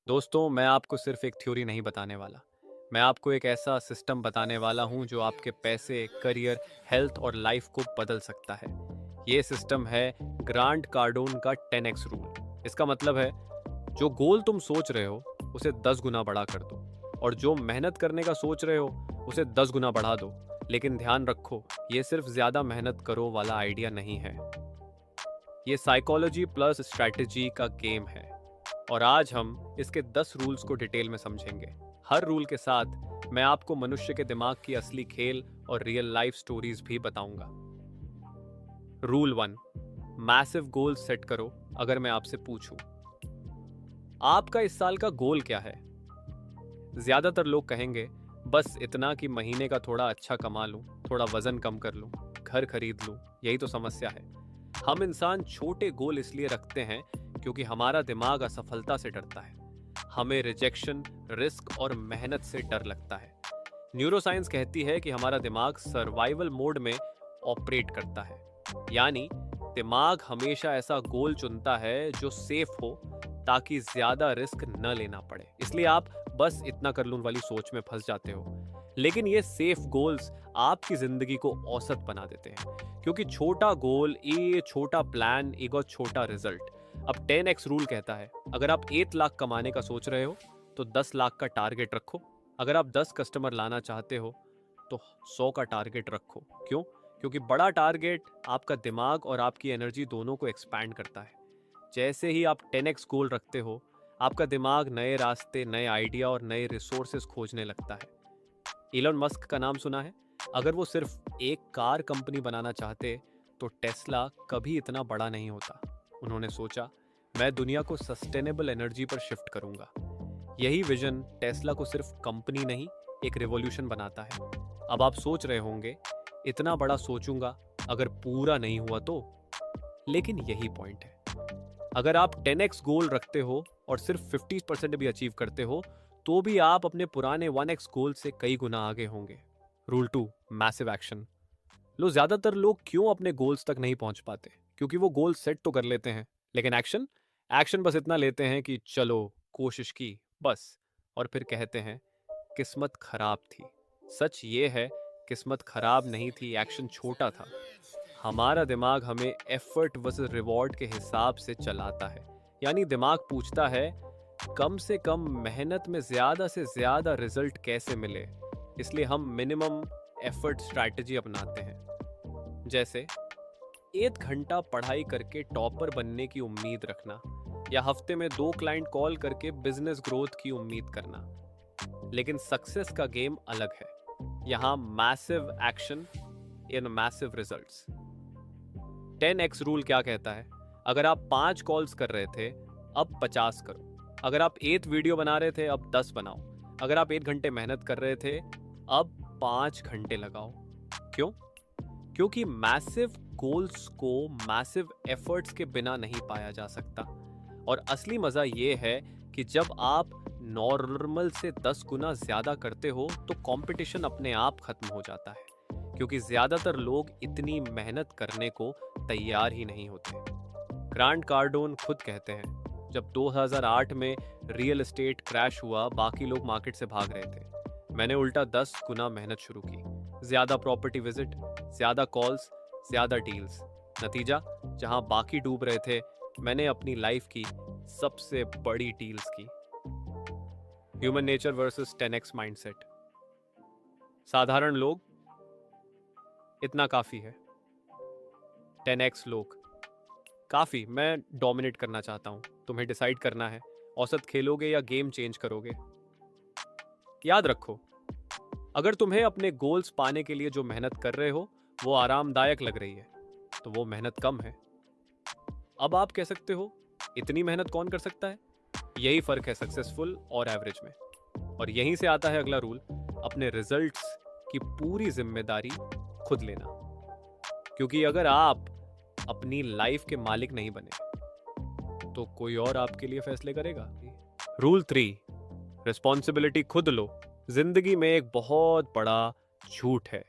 दोस्तों, मैं आपको सिर्फ एक थ्योरी नहीं बताने वाला। मैं आपको एक ऐसा सिस्टम बताने वाला हूँ जो आपके पैसे, करियर, हेल्थ और लाइफ को बदल सकता है। ये सिस्टम है ग्रांट कार्डोन का 10x रूल। इसका मतलब है, जो गोल तुम सोच रहे हो उसे 10 गुना बड़ा कर दो, और जो मेहनत करने का सोच रहे हो उसे 10 गुना बढ़ा दो। लेकिन ध्यान रखो, ये सिर्फ ज्यादा मेहनत करो वाला आइडिया नहीं है। ये साइकोलॉजी प्लस स्ट्रैटेजी का गेम है, और आज हम इसके 10 रूल्स को डिटेल में समझेंगे। हर रूल के साथ मैं आपको मनुष्य के दिमाग की असली खेल और रियल लाइफ स्टोरीज भी बताऊंगा। रूल 1, मैसिव गोल सेट करो। अगर मैं आपसे पूछूं, आपका इस साल का गोल क्या है? ज्यादातर लोग कहेंगे, बस इतना कि महीने का थोड़ा अच्छा कमा लूं, थोड़ा वजन कम कर लूं, घर खरीद लूं। यही तो समस्या है। हम इंसान छोटे गोल इसलिए रखते हैं क्योंकि हमारा दिमाग असफलता से डरता है। हमें रिजेक्शन, रिस्क और मेहनत से डर लगता है। न्यूरोसाइंस कहती है कि हमारा दिमाग सर्वाइवल मोड में ऑपरेट करता है। यानी दिमाग हमेशा ऐसा गोल चुनता है जो सेफ हो, ताकि ज्यादा रिस्क न लेना पड़े। इसलिए आप बस इतना कर लूं वाली सोच में फंस जाते हो। लेकिन ये सेफ गोल्स आपकी जिंदगी को औसत बना देते हैं, क्योंकि छोटा गोल, ये छोटा प्लान, एक छोटा रिजल्ट। अब 10x रूल कहता है, अगर आप 1 लाख कमाने का सोच रहे हो तो 10 लाख का टारगेट रखो। अगर आप 10 कस्टमर लाना चाहते हो तो 100 का टारगेट रखो। क्यों? क्योंकि बड़ा टारगेट आपका दिमाग और आपकी एनर्जी दोनों को एक्सपैंड करता है। जैसे ही आप 10x गोल रखते हो, आपका दिमाग नए रास्ते, नए आइडिया और नए रिसोर्सेज खोजने लगता है। इलॉन मस्क का नाम सुना है? अगर वो सिर्फ एक कार कंपनी बनाना चाहते तो टेस्ला कभी इतना बड़ा नहीं होता। उन्होंने सोचा, मैं दुनिया को सस्टेनेबल एनर्जी पर शिफ्ट करूंगा। यही विजन टेस्ला को सिर्फ कंपनी नहीं, एक रिवॉल्यूशन बनाता है। अब आप सोच रहे होंगे, इतना बड़ा सोचूंगा, अगर पूरा नहीं हुआ तो? लेकिन यही पॉइंट है। अगर आप 10x गोल रखते हो और सिर्फ 50% भी अचीव करते हो, तो भी आप अपने पुराने 1x गोल से कई गुना आगे होंगे। Rule 2, massive action. ज्यादातर लोग क्यों अपने गोल्स तक नहीं पहुंच पाते? क्योंकि वो गोल सेट तो कर लेते हैं, लेकिन एक्शन एक्शन बस इतना लेते हैं कि चलो, कोशिश की, बस। और फिर कहते हैं, किस्मत खराब थी। सच ये है, किस्मत खराब नहीं थी, एक्शन छोटा था। हमारा दिमाग हमें एफर्ट वर्सेस रिवॉर्ड के हिसाब से चलाता है। यानी दिमाग पूछता है, कम से कम मेहनत में ज्यादा से ज्यादा रिजल्ट कैसे मिले। इसलिए हम मिनिमम एफर्ट स्ट्रैटेजी अपनाते हैं। जैसे 1 घंटा पढ़ाई करके टॉपर बनने की उम्मीद रखना, या हफ्ते में 2 क्लाइंट कॉल करके बिजनेस ग्रोथ की उम्मीद करना। लेकिन सक्सेस का गेम अलग है। यहाँ massive action in massive results. 10x rule क्या कहता है? अगर आप 5 कॉल्स कर रहे थे, अब 50 करो। अगर आप 8 वीडियो बना रहे थे, अब 10 बनाओ। अगर आप 1 घंटे मेहनत कर रहे थे, अब 5 घंटे लगाओ। क्यों? क्योंकि मैसिव गोल्स को मैसिव एफर्ट्स के बिना नहीं पाया जा सकता। और असली मजा ये है कि जब आप नॉर्मल से 10 गुना ज्यादा करते हो तो कंपटीशन अपने आप खत्म हो जाता है, क्योंकि ज्यादातर लोग इतनी मेहनत करने को तैयार ही नहीं होते। ग्रांट कार्डोन खुद कहते हैं, जब 2008 में रियल एस्टेट क्रैश हुआ, बाकी लोग मार्केट से भाग रहे थे। मैंने उल्टा 10 गुना मेहनत शुरू की। ज्यादा प्रॉपर्टी विजिट, ज्यादा कॉल्स, ज्यादा डील्स। नतीजा, जहां बाकी डूब रहे थे, मैंने अपनी लाइफ की सबसे बड़ी डील्स की। Human nature versus 10x mindset. साधारण लोग, इतना काफी है। 10x लोग, काफी, मैं डोमिनेट करना चाहता हूं, तुम्हें डिसाइड करना है, औसत खेलोगे या गेम चेंज करोगे। याद रखो, अगर तुम्हें अपने गोल्स पाने के लिए जो मेहनत कर रहे हो वो आरामदायक लग रही है, तो वो मेहनत कम है। अब आप कह सकते हो, इतनी मेहनत कौन कर सकता है? यही फर्क है सक्सेसफुल और एवरेज में। और यहीं से आता है अगला रूल, अपने रिजल्ट्स की पूरी जिम्मेदारी खुद लेना। क्योंकि अगर आप अपनी लाइफ के मालिक नहीं बने, तो कोई और आपके लिए फैसले करेगा। रूल 3, रिस्पॉन्सिबिलिटी खुद लो। जिंदगी में एक बहुत बड़ा झूठ है,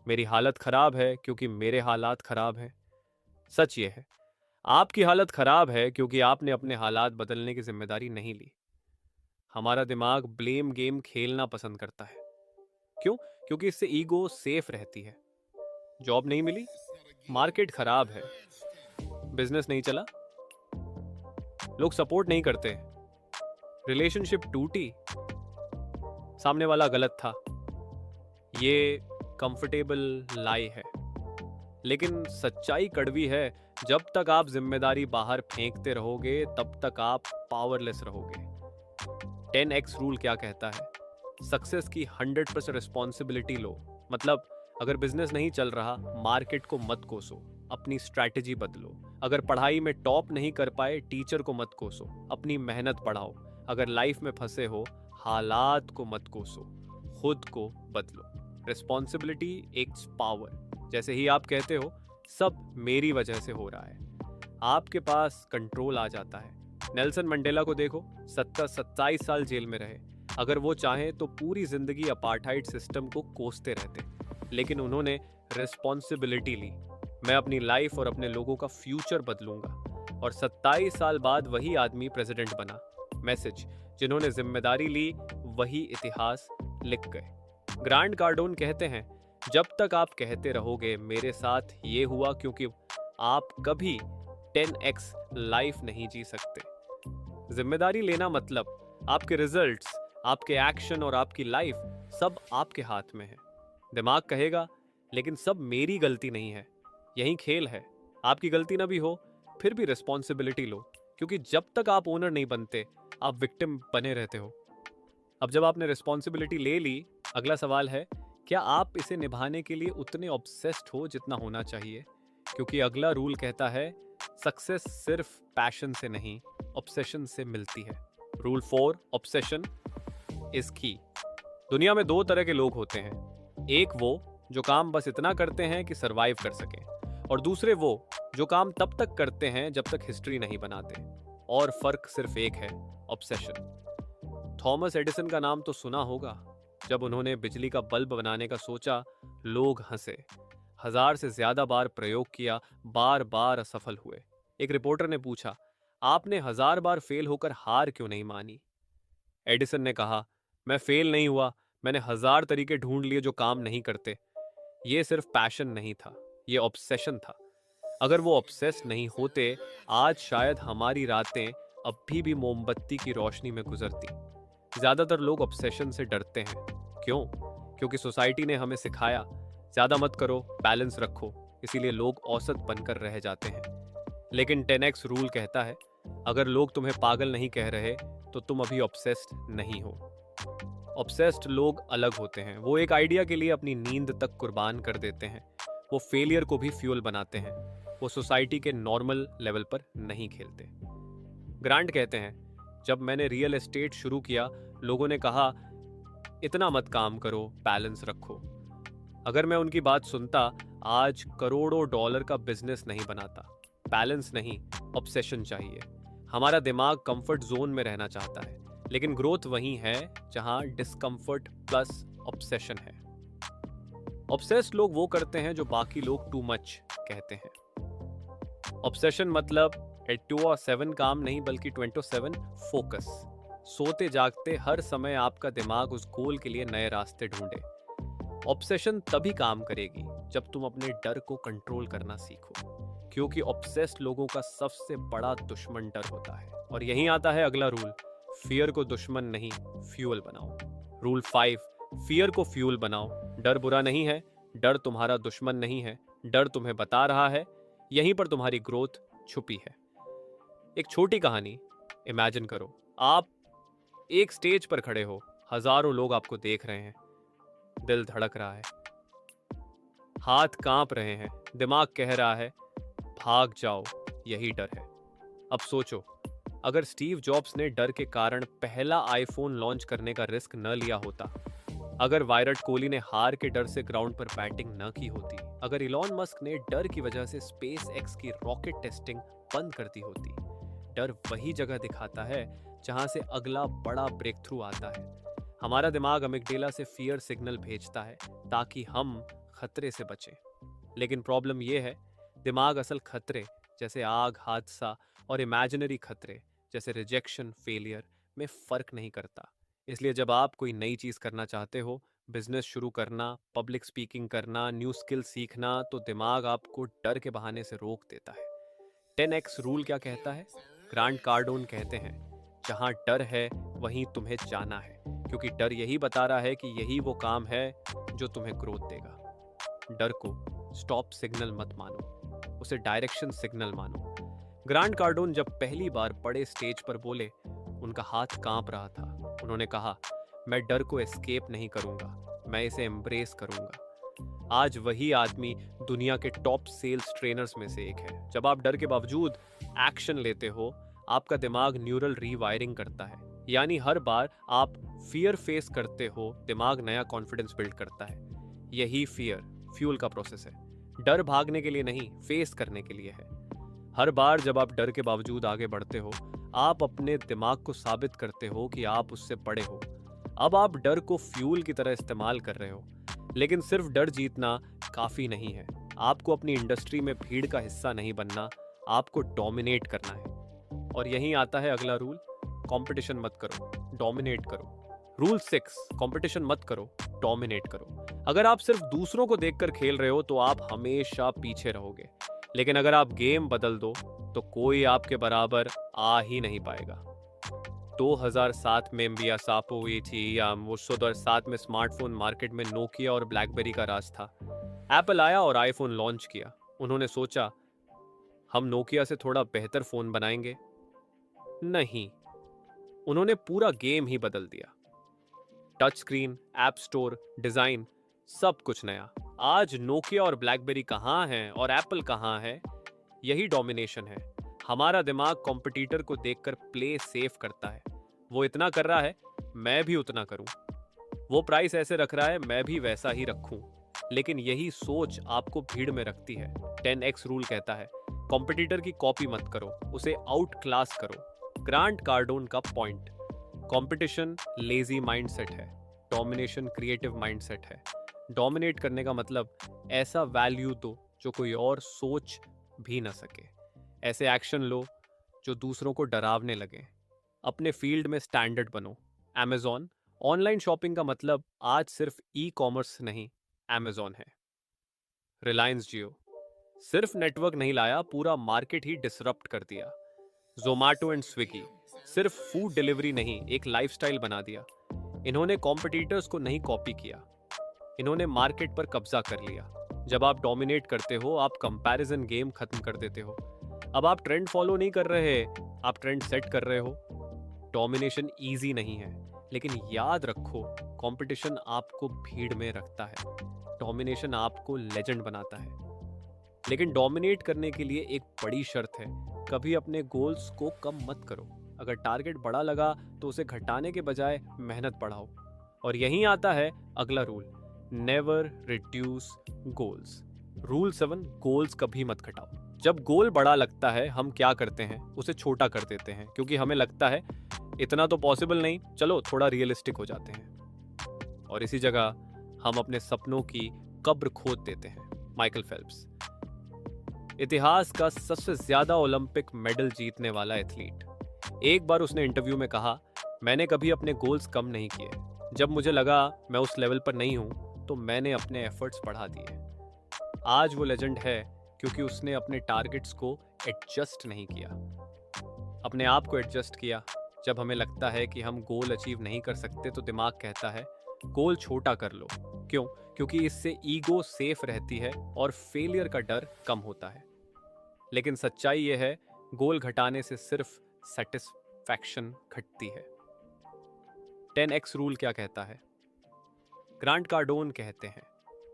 मेरी हालत खराब है क्योंकि मेरे हालात खराब हैं। सच ये है, आपकी हालत खराब है क्योंकि आपने अपने हालात बदलने की जिम्मेदारी नहीं ली। हमारा दिमाग ब्लेम गेम खेलना पसंद करता है। क्यों? क्योंकि इससे ईगो सेफ रहती है। जॉब नहीं मिली, मार्केट खराब है, बिजनेस नहीं चला, लोग सपोर्ट नहीं करते, रिलेशनशिप टूटी, सामने वाला गलत था। ये कंफर्टेबल लाई है, लेकिन सच्चाई कड़वी है। जब तक आप जिम्मेदारी बाहर फेंकते रहोगे तब तक आप पावरलेस रहोगे। 10x रूल क्या कहता है? सक्सेस की 100% रिस्पॉन्सिबिलिटी लो। मतलब अगर बिजनेस नहीं चल रहा, मार्केट को मत कोसो, अपनी स्ट्रैटेजी बदलो। अगर पढ़ाई में टॉप नहीं कर पाए, टीचर को मत कोसो, अपनी मेहनत बढ़ाओ। अगर लाइफ में फंसे हो, हालात को मत कोसो, खुद को बदलो। Responsibility x power. जैसे ही आप कहते हो सब मेरी वजह से हो रहा है, आपके पास कंट्रोल आ जाता है। नेल्सन मंडेला को देखो, 27 साल जेल में रहे। अगर वो चाहें तो पूरी जिंदगी अपार्थाइड सिस्टम को कोसते रहते, लेकिन उन्होंने रिस्पॉन्सिबिलिटी ली। मैं अपनी लाइफ और अपने लोगों का फ्यूचर बदलूंगा। और 27 साल बाद वही आदमी प्रेसिडेंट बना। मैसेज, जिन्होंने जिम्मेदारी ली वही इतिहास लिख गए। ग्रांड कार्डोन कहते हैं, जब तक आप कहते रहोगे मेरे साथ ये हुआ, क्योंकि आप कभी 10x लाइफ नहीं जी सकते। जिम्मेदारी लेना मतलब आपके रिजल्ट्स, आपके एक्शन और आपकी लाइफ सब आपके हाथ में है। दिमाग कहेगा लेकिन सब मेरी गलती नहीं है। यही खेल है। आपकी गलती ना भी हो फिर भी रिस्पॉन्सिबिलिटी लो, क्योंकि जब तक आप ओनर नहीं बनते आप विक्टिम बने रहते हो। अब जब आपने रिस्पॉन्सिबिलिटी ले ली, अगला सवाल है, क्या आप इसे निभाने के लिए उतने ऑब्सेस्ड हो जितना होना चाहिए? क्योंकि अगला रूल कहता है, सक्सेस सिर्फ पैशन से नहीं, ऑब्सेशन से मिलती है। रूल 4, ऑब्सेशन इज की। दुनिया में दो तरह के लोग होते हैं। एक वो जो काम बस इतना करते हैं कि सरवाइव कर सकें, और दूसरे वो जो काम तब तक करते हैं जब तक हिस्ट्री नहीं बनाते। और फर्क सिर्फ एक है, ऑब्सेशन। थॉमस एडिसन का नाम तो सुना होगा। जब उन्होंने बिजली का बल्ब बनाने का सोचा, लोग हंसे। 1000 से ज्यादा बार प्रयोग किया, बार बार असफल हुए। एक रिपोर्टर ने पूछा, आपने 1000 बार फेल होकर हार क्यों नहीं मानी? एडिसन ने कहा, मैं फेल नहीं हुआ, मैंने 1000 तरीके ढूंढ लिए जो काम नहीं करते। ये सिर्फ पैशन नहीं था, ये ऑब्सेशन था। अगर वो ऑब्सेस नहीं होते, आज शायद हमारी रातें अब भी मोमबत्ती की रोशनी में गुजरती। ज्यादातर लोग ऑब्सेशन से डरते हैं। क्यों? क्योंकि सोसाइटी ने हमें सिखाया, ज्यादा मत करो, बैलेंस रखो। इसीलिए लोग औसत बनकर रह जाते हैं। लेकिन 10x रूल कहता है, अगर लोग तुम्हें पागल नहीं कह रहे तो तुम अभी ऑब्सेस्ड नहीं हो। ऑब्सेस्ड लोग अलग होते हैं। वो एक आइडिया के लिए अपनी नींद तक कुर्बान कर देते हैं। वो फेलियर को भी फ्यूल बनाते हैं। वो सोसाइटी के नॉर्मल लेवल पर नहीं खेलते। ग्रांट कहते हैं, जब मैंने रियल एस्टेट शुरू किया, लोगों ने कहा, इतना मत काम करो, बैलेंस रखो। अगर मैं उनकी बात सुनता, आज करोड़ों डॉलर का बिजनेस नहीं बनाता। बैलेंस नहीं, ऑब्सेशन चाहिए। हमारा दिमाग कंफर्ट जोन में रहना चाहता है, लेकिन ग्रोथ वहीं है जहां डिस्कंफर्ट प्लस ऑब्सेशन है। ऑब्सेस्ड लोग वो करते हैं जो बाकी लोग टू मच कहते हैं। ऑब्सेशन मतलब 24/7 काम नहीं, बल्कि 24/7 फोकस। सोते जागते हर समय आपका दिमाग उस गोल के लिए नए रास्ते ढूंढे। ऑब्सेशन तभी काम करेगी जब तुम अपने डर को कंट्रोल करना सीखो, क्योंकि ऑब्सेस्ड लोगों का सबसे बड़ा दुश्मन डर होता है। और यहीं आता है अगला रूल, फियर को दुश्मन नहीं, फ्यूल बनाओ। रूल 5, फियर को फ्यूल बनाओ। डर बुरा नहीं है, डर तुम्हारा दुश्मन नहीं है, डर तुम्हें बता रहा है यहीं पर तुम्हारी ग्रोथ छुपी है। एक छोटी कहानी इमेजिन करो, आप एक स्टेज पर खड़े हो, हजारों लोग आपको देख रहे हैं। दिल धड़क रहा है, हाथ कांप रहे हैं, दिमाग कह रहा है भाग जाओ, यही डर है। अब सोचो, अगर स्टीव जॉब्स ने डर के कारण पहला आईफोन लॉन्च करने का रिस्क न लिया होता, अगर विराट कोहली ने हार के डर से ग्राउंड पर बैटिंग न की होती, अगर इलॉन मस्क ने डर की वजह से स्पेस एक्स की रॉकेट टेस्टिंग बंद कर दी होती। डर वही जगह दिखाता है जहां से अगला बड़ा ब्रेक थ्रू आता है। हमारा दिमाग अमिगडाला से फियर सिग्नल भेजता है ताकि हम खतरे से बचें। लेकिन प्रॉब्लम यह है, दिमाग असल खतरे जैसे आग, हादसा और इमेजिनरी खतरे जैसे रिजेक्शन, फेलियर में फ़र्क नहीं करता। इसलिए जब आप कोई नई चीज़ करना चाहते हो, बिजनेस शुरू करना, पब्लिक स्पीकिंग करना, न्यू स्किल सीखना, तो दिमाग आपको डर के बहाने से रोक देता है। 10x रूल क्या कहता है? ग्रांट कार्डोन कहते हैं, जहां डर है वहीं तुम्हें जाना है, क्योंकि डर यही बता रहा है कि यही वो काम है जो तुम्हें ग्रोथ देगा। डर को स्टॉप सिग्नल मत मानो, उसे डायरेक्शन सिग्नल मानो। ग्रांट कार्डोन जब पहली बार बड़े स्टेज पर बोले, उनका हाथ कांप रहा था। उन्होंने कहा, मैं डर को एस्केप नहीं करूंगा, मैं इसे एम्ब्रेस करूंगा। आज वही आदमी दुनिया के टॉप सेल्स ट्रेनर्स में से एक है। जब आप डर के बावजूद एक्शन लेते हो, आपका दिमाग न्यूरल रीवायरिंग करता है। यानी हर बार आप फियर फेस करते हो, दिमाग नया कॉन्फिडेंस बिल्ड करता है। यही फियर फ्यूल का प्रोसेस है। डर भागने के लिए नहीं, फेस करने के लिए है। हर बार जब आप डर के बावजूद आगे बढ़ते हो, आप अपने दिमाग को साबित करते हो कि आप उससे बड़े हो। अब आप डर को फ्यूल की तरह इस्तेमाल कर रहे हो। लेकिन सिर्फ डर जीतना काफी नहीं है। आपको अपनी इंडस्ट्री में भीड़ का हिस्सा नहीं बनना, आपको डोमिनेट करना है। और यहीं आता है अगला रूल, कंपटीशन मत करो, डोमिनेट करो। रूल 6, कंपटीशन मत करो, डोमिनेट करो। अगर आप सिर्फ दूसरों को देखकर खेल रहे हो तो आप हमेशा पीछे रहोगे। लेकिन अगर आप गेम बदल दो तो कोई आपके बराबर आ ही नहीं पाएगा। 2007 में एमबीआ सापो हुई थी, या वो 2007 में स्मार्टफोन मार्केट में नोकिया और ब्लैकबेरी का राज था। एप्पल आया और आईफोन लॉन्च किया। उन्होंने सोचा, हम नोकिया से थोड़ा बेहतर फोन बनाएंगे। नहीं, उन्होंने पूरा गेम ही बदल दिया। Touch screen, app store, design, सब कुछ नया। आज नोकिया और ब्लैकबेरी कहाँ हैं और एप्पल कहाँ है? यही डोमिनेशन है। हमारा दिमाग कॉम्पिटिटर को देखकर प्ले सेफ करता है। वो इतना कर रहा है, मैं भी उतना करूं। वो प्राइस ऐसे रख रहा है, मैं भी वैसा ही रखूं। लेकिन यही सोच आपको भीड़ में रखती है। 10x रूल कहता है, कॉम्पिटिटर की कॉपी मत करो, उसे आउट क्लास करो। ग्रांट कार्डोन का पॉइंट, कंपटीशन लेजी माइंडसेट है, डोमिनेशन क्रिएटिव माइंडसेट है। डोमिनेट करने का मतलब ऐसा वैल्यू दो जो कोई और सोच भी ना सके। ऐसे एक्शन लो जो दूसरों को डरावने लगे। अपने फील्ड में स्टैंडर्ड बनो। Amazon ऑनलाइन शॉपिंग का मतलब आज सिर्फ ई कॉमर्स नहीं, Amazon है। रिलायंस जियो सिर्फ नेटवर्क नहीं लाया, पूरा मार्केट ही डिसरप्ट कर दिया। जोमैटो एंड स्विगी सिर्फ फूड डिलीवरी नहीं, एक लाइफस्टाइल बना दिया। इन्होंने कॉम्पिटिटर्स को नहीं कॉपी किया, इन्होंने मार्केट पर कब्जा कर लिया। जब आप डोमिनेट करते हो, आप कंपैरिजन गेम खत्म कर देते हो। अब आप ट्रेंड फॉलो नहीं कर रहे, आप ट्रेंड सेट कर रहे हो। डोमिनेशन इजी नहीं है, लेकिन याद रखो, कंपटीशन आपको भीड़ में रखता है, डोमिनेशन आपको लेजेंड बनाता है। लेकिन डोमिनेट करने के लिए एक बड़ी शर्त है, कभी अपने गोल्स को कम मत करो। अगर टारगेट बड़ा लगा तो उसे घटाने के बजाय मेहनत बढ़ाओ। और यहीं आता है अगला rule, never reduce goals. Rule 7, goals कभी मत घटाओ। जब गोल बड़ा लगता है, हम क्या करते हैं, उसे छोटा कर देते हैं, क्योंकि हमें लगता है इतना तो पॉसिबल नहीं, चलो थोड़ा रियलिस्टिक हो जाते हैं। और इसी जगह हम अपने सपनों की कब्र खोद देते हैं। माइकल फेल्प्स, इतिहास का सबसे ज्यादा ओलंपिक मेडल जीतने वाला एथलीट, एक बार उसने इंटरव्यू में कहा, मैंने कभी अपने गोल्स कम नहीं किए। जब मुझे लगा मैं उस लेवल पर नहीं हूं, तो मैंने अपने एफर्ट्स बढ़ा दिए। आज वो लेजेंड है क्योंकि उसने अपने टारगेट्स को एडजस्ट नहीं किया, अपने आप को एडजस्ट किया। जब हमें लगता है कि हम गोल अचीव नहीं कर सकते, तो दिमाग कहता है गोल छोटा कर लो। क्यों? क्योंकि इससे ईगो सेफ रहती है और फेलियर का डर कम होता है। लेकिन सच्चाई यह है, गोल घटाने से सिर्फ सेटिस्फैक्शन घटती है। 10x रूल क्या कहता है? ग्रांट कार्डोन कहते हैं,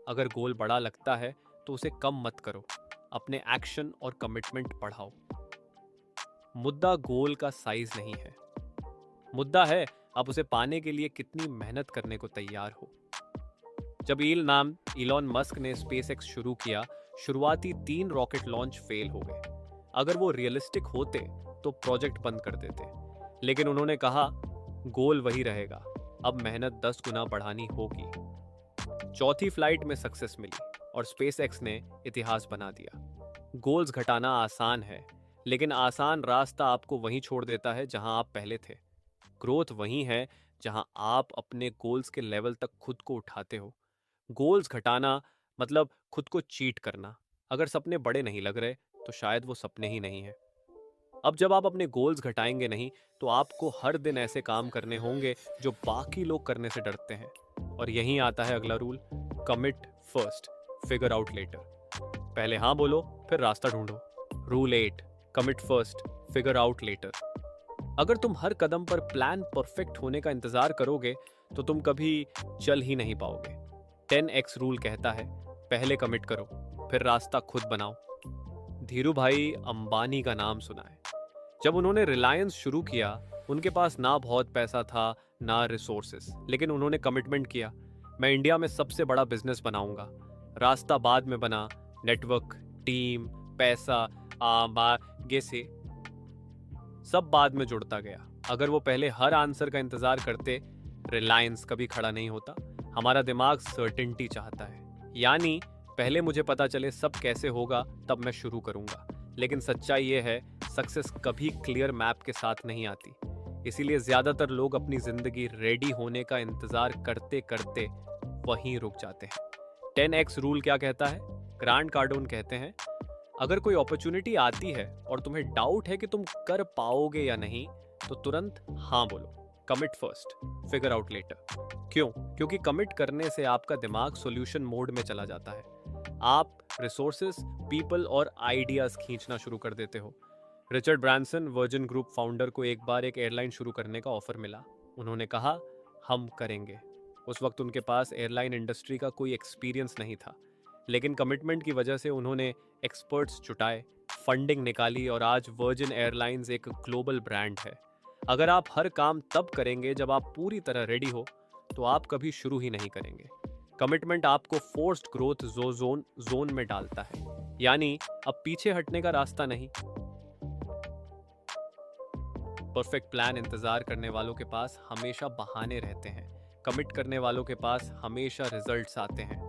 अगर गोल बड़ा लगता है तो उसे कम मत करो, अपने एक्शन और कमिटमेंट बढ़ाओ। मुद्दा गोल का साइज नहीं है, मुद्दा है आप उसे पाने के लिए कितनी मेहनत करने को तैयार हो। जब इलॉन मस्क ने स्पेसएक्स शुरू किया, शुरुआती 3 रॉकेट लॉन्च फेल हो गए। अगर वो रियलिस्टिक होते तो प्रोजेक्ट बंद कर देते, लेकिन उन्होंने कहा गोल वही रहेगा, अब मेहनत 10 गुना बढ़ानी होगी। चौथी फ्लाइट में सक्सेस मिली और स्पेसएक्स ने इतिहास बना दिया। गोल्स घटाना आसान है, लेकिन आसान रास्ता आपको वहीं छोड़ देता है जहां आप पहले थे। ग्रोथ वहीं है जहां आप अपने गोल्स के लेवल तक खुद को उठाते हो। गोल्स घटाना मतलब खुद को चीट करना। अगर सपने बड़े नहीं लग रहे तो शायद वो सपने ही नहीं है। अब जब आप अपने गोल्स घटाएंगे नहीं तो आपको हर दिन ऐसे काम करने होंगे जो बाकी लोग करने से डरते हैं। और यहीं आता है अगला rule, commit first, figure out later. पहले हाँ बोलो, फिर रास्ता ढूंढो। Rule 8, commit first, figure out later. अगर तुम हर कदम पर प्लान परफेक्ट होने का इंतजार करोगे तो तुम कभी चल ही नहीं पाओगे। 10x रूल कहता है, पहले कमिट करो, फिर रास्ता खुद बनाओ। धीरू भाई अंबानी का नाम सुना है। जब उन्होंने रिलायंस शुरू किया, उनके पास ना बहुत पैसा था ना रिसोर्सेस, लेकिन उन्होंने कमिटमेंट किया, मैं इंडिया में सबसे बड़ा बिजनेस बनाऊंगा। रास्ता बाद में बना, नेटवर्क, टीम, पैसा, आगे से सब बाद में जुड़ता गया। अगर वो पहले हर आंसर का इंतजार करते, रिलायंस कभी खड़ा नहीं होता। हमारा दिमाग सर्टेनिटी चाहता है, यानी पहले मुझे पता चले सब कैसे होगा तब मैं शुरू करूंगा। लेकिन सच्चाई ये है, सक्सेस कभी क्लियर मैप के साथ नहीं आती। इसीलिए ज्यादातर लोग अपनी जिंदगी रेडी होने का इंतजार करते करते वहीं रुक जाते हैं। 10x रूल क्या कहता है? ग्रांट कार्डोन कहते हैं, अगर कोई अपॉर्चुनिटी आती है और तुम्हें डाउट है कि तुम कर पाओगे या नहीं, तो तुरंत हाँ बोलो। Commit first, figure out later. क्यों? क्योंकि कमिट करने से आपका दिमाग सॉल्यूशन मोड में चला जाता है। आप रिसोर्सेस, पीपल और आइडियाज खींचना शुरू कर देते हो। Richard Branson, virgin group founder, को एक बार एक एयरलाइन शुरू करने का ऑफर मिला। उन्होंने कहा, हम करेंगे। उस वक्त उनके पास एयरलाइन इंडस्ट्री का कोई एक्सपीरियंस नहीं था, लेकिन कमिटमेंट की वजह से उन्होंने एक्सपर्ट्स जुटाए, फंडिंग निकाली और आज वर्जिन एयरलाइंस एक ग्लोबल ब्रांड है। अगर आप हर काम तब करेंगे जब आप पूरी तरह रेडी हो, तो आप कभी शुरू ही नहीं करेंगे। कमिटमेंट आपको फोर्स्ड ग्रोथ जोन में डालता है, यानी अब पीछे हटने का रास्ता नहीं। परफेक्ट प्लान इंतजार करने वालों के पास हमेशा बहाने रहते हैं, कमिट करने वालों के पास हमेशा रिजल्ट्स आते हैं।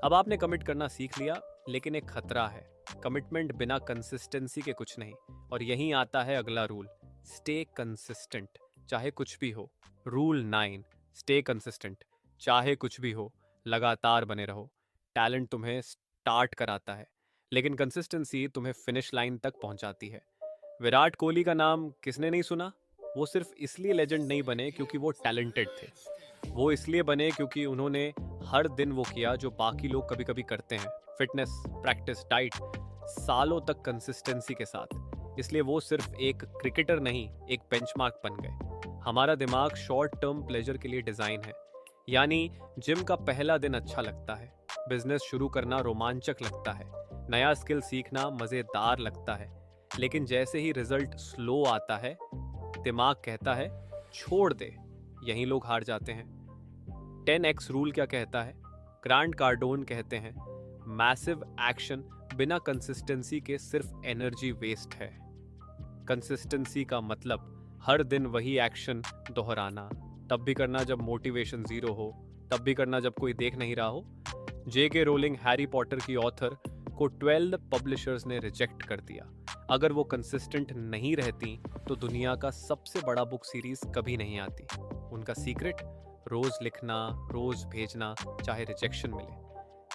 अब आपने कमिट करना सीख लिया, लेकिन एक खतरा है, कमिटमेंट बिना कंसिस्टेंसी के कुछ नहीं। और यहीं आता है अगला रूल, स्टे कंसिस्टेंट, चाहे कुछ भी हो। रूल 9, स्टे कंसिस्टेंट, चाहे कुछ भी हो, लगातार बने रहो। टैलेंट तुम्हें स्टार्ट कराता है, लेकिन कंसिस्टेंसी तुम्हें फिनिश लाइन तक पहुंचाती है। विराट कोहली का नाम किसने नहीं सुना? वो सिर्फ इसलिए लेजेंड नहीं बने क्योंकि वो टैलेंटेड थे, वो इसलिए बने क्योंकि उन्होंने हर दिन वो किया जो बाकी लोग कभी कभी करते हैं। फिटनेस, प्रैक्टिस, डाइट, सालों तक कंसिस्टेंसी के साथ। इसलिए वो सिर्फ एक क्रिकेटर नहीं, एक बेंचमार्क बन गए। हमारा दिमाग शॉर्ट टर्म प्लेजर के लिए डिजाइन है, यानी जिम का पहला दिन अच्छा लगता है, बिजनेस शुरू करना रोमांचक लगता है, नया स्किल सीखना मजेदार लगता है, लेकिन जैसे ही रिजल्ट स्लो आता है, दिमाग कहता है छोड़ दे। यहीं लोग हार जाते हैं। 10x रूल क्या कहता है? ग्रांट कार्डोन कहते हैं, मैसिव एक्शन बिना कंसिस्टेंसी के सिर्फ एनर्जी वेस्ट है। कंसिस्टेंसी का मतलब हर दिन वही एक्शन दोहराना, तब भी करना जब मोटिवेशन जीरो हो, तब भी करना जब कोई देख नहीं रहा हो। J.K. रोलिंग, हैरी पॉटर की ऑथर, को 12 पब्लिशर्स ने रिजेक्ट कर दिया। अगर वो कंसिस्टेंट नहीं रहती तो दुनिया का सबसे बड़ा बुक सीरीज कभी नहीं आती। उनका सीक्रेट, रोज लिखना, रोज भेजना, चाहे रिजेक्शन मिले।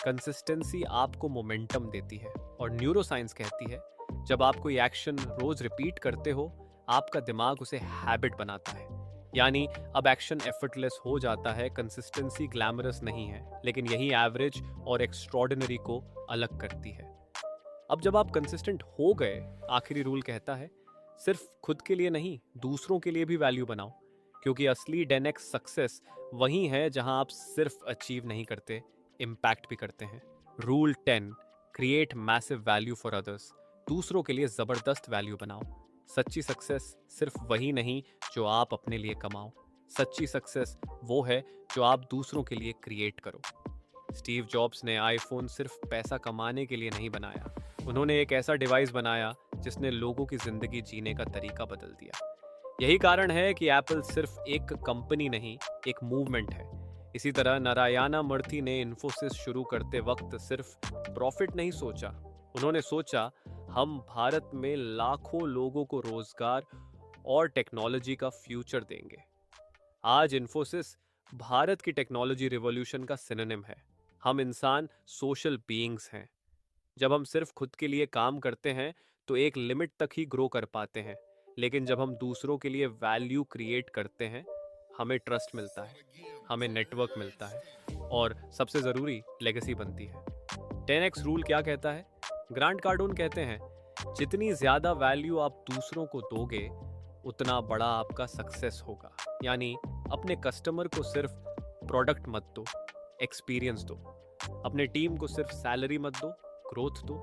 कंसिस्टेंसी आपको मोमेंटम देती है, और न्यूरो साइंस कहती है जब आप कोई एक्शन रोज रिपीट करते हो, आपका दिमाग उसे हैबिट बनाता है। यानी अब एक्शन एफर्टलेस हो जाता है। कंसिस्टेंसी ग्लैमरस नहीं है, लेकिन यही एवरेज और एक्स्ट्रॉर्डिनरी को अलग करती है। अब जब आप कंसिस्टेंट हो गए, आखिरी रूल कहता है, सिर्फ खुद के लिए नहीं, दूसरों के लिए भी वैल्यू बनाओ, क्योंकि असली 10x सक्सेस वही है जहां आप सिर्फ अचीव नहीं करते, इम्पैक्ट भी करते हैं। Rule 10, create massive value for others, दूसरों के लिए जबरदस्त वैल्यू बनाओ। सच्ची सक्सेस सिर्फ वही नहीं जो आप अपने लिए कमाओ, सच्ची सक्सेस वो है जो आप दूसरों के लिए क्रिएट करो। स्टीव जॉब्स ने आईफोन सिर्फ पैसा कमाने के लिए नहीं बनाया, उन्होंने एक ऐसा डिवाइस बनाया जिसने लोगों की जिंदगी जीने का तरीका बदल दिया। यही कारण है कि एप्पल सिर्फ एक कंपनी नहीं, एक मूवमेंट है। इसी तरह नारायणा मूर्ति ने इन्फोसिस शुरू करते वक्त सिर्फ प्रॉफिट नहीं सोचा, उन्होंने सोचा हम भारत में लाखों लोगों को रोजगार और टेक्नोलॉजी का फ्यूचर देंगे। आज इन्फोसिस भारत की टेक्नोलॉजी रिवॉल्यूशन का सिनोनिम है। हम इंसान सोशल बीइंग्स हैं। जब हम सिर्फ खुद के लिए काम करते हैं तो एक लिमिट तक ही ग्रो कर पाते हैं, लेकिन जब हम दूसरों के लिए वैल्यू क्रिएट करते हैं, हमें ट्रस्ट मिलता है, हमें नेटवर्क मिलता है और सबसे ज़रूरी लेगेसी बनती है। 10x रूल क्या कहता है? ग्रांट कार्डोन कहते हैं, जितनी ज़्यादा वैल्यू आप दूसरों को दोगे उतना बड़ा आपका सक्सेस होगा। यानी अपने कस्टमर को सिर्फ प्रोडक्ट मत दो, एक्सपीरियंस दो। अपने टीम को सिर्फ सैलरी मत दो, ग्रोथ दो।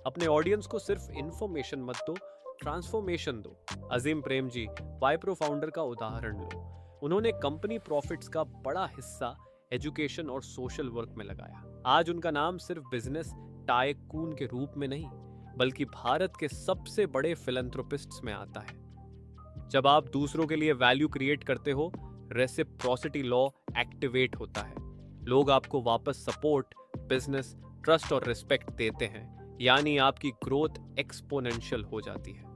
अपने ऑडियंस को सिर्फ इंफॉर्मेशन मत दो, ट्रांसफॉर्मेशन दो। अजीम प्रेम जी वाइप्रो फाउंडर का उदाहरण लो। उन्होंने कंपनी प्रॉफिट्स का बड़ा हिस्सा एजुकेशन और सोशल वर्क में लगाया। आज उनका नाम सिर्फ बिजनेस टाइकून के रूप में नहीं, बल्कि भारत के सबसे बड़े फिलैंथ्रोपिस्ट्स में आता है। जब आप दूसरों के लिए वैल्यू क्रिएट करते हो, रेसिप्रोसिटी लॉ एक्टिवेट होता है। लोग आपको वापस सपोर्ट, बिजनेस, ट्रस्ट और रिस्पेक्ट देते हैं। यानी आपकी ग्रोथ एक्सपोनेंशियल हो जाती है।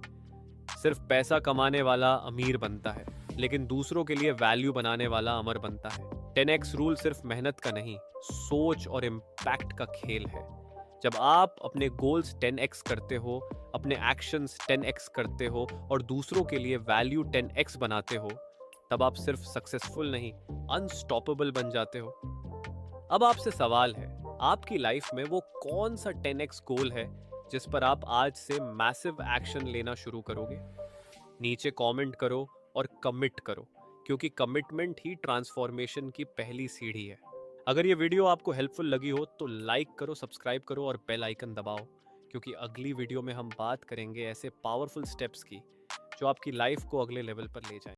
सिर्फ पैसा कमाने वाला अमीर बनता है, लेकिन दूसरों के लिए वैल्यू बनाने वाला अमर बनता है। 10x रूल सिर्फ मेहनत का नहीं, सोच और इम्पैक्ट का खेल है। जब आप अपने गोल्स 10x करते हो, अपने एक्शंस 10x करते हो और दूसरों के लिए वैल्यू 10x बनाते हो, तब आप सिर्फ सक्सेसफुल नहीं, अनस्टॉपेबल बन जाते हो। अब आपसे सवाल है, आपकी लाइफ में वो कौन सा 10x गोल है जिस पर आप आज से मैसिव एक्शन लेना शुरू करोगे? नीचे कमेंट करो और कमिट करो, क्योंकि कमिटमेंट ही ट्रांसफॉर्मेशन की पहली सीढ़ी है। अगर ये वीडियो आपको हेल्पफुल लगी हो तो लाइक करो, सब्सक्राइब करो और बेल आइकन दबाओ, क्योंकि अगली वीडियो में हम बात करेंगे ऐसे पावरफुल स्टेप्स की जो आपकी लाइफ को अगले लेवल पर ले जाएं।